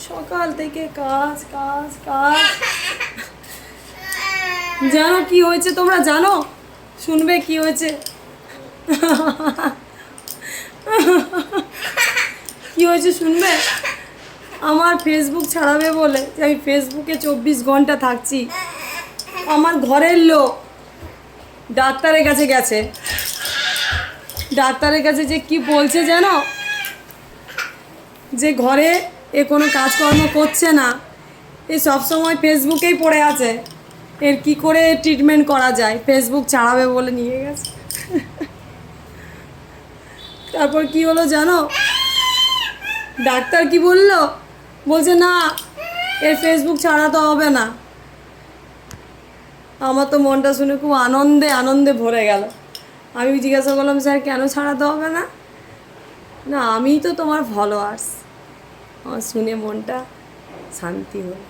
সকাল থেকে কাজ কাজ কাজ। জানো কি হয়েছে? তোমরা জানো? শুনবে কি হয়েছে? কি হয়েছে শুনবে? আমার ফেসবুক ছাড়াবে বলে যে আমি ফেসবুকে 24 ঘন্টা থাকছি, আমার ঘরের লোক ডাক্তারের কাছে গেছে। ডাক্তারের কাছে যে কি বলছে জানো? যে ঘরে এ কোনো কাজকর্ম করছে না, এ সবসময় ফেসবুকেই পড়ে আছে, এর কি করে ট্রিটমেন্ট করা যায়, ফেসবুক ছাড়াবে বলে নিয়ে গেছে। তারপর কি হলো জানো? ডাক্তার কি বললো? বলছে না, এর ফেসবুক ছাড়াতে হবে না। আমার তো মনটা শুনে খুব আনন্দে আনন্দে ভরে গেল। আমি জিজ্ঞাসা করলাম, স্যার কেন ছাড়াতে হবে না? না, আমিই তো তোমার ফলোয়ার্স। আমার শুনে মনটা শান্তি হলো।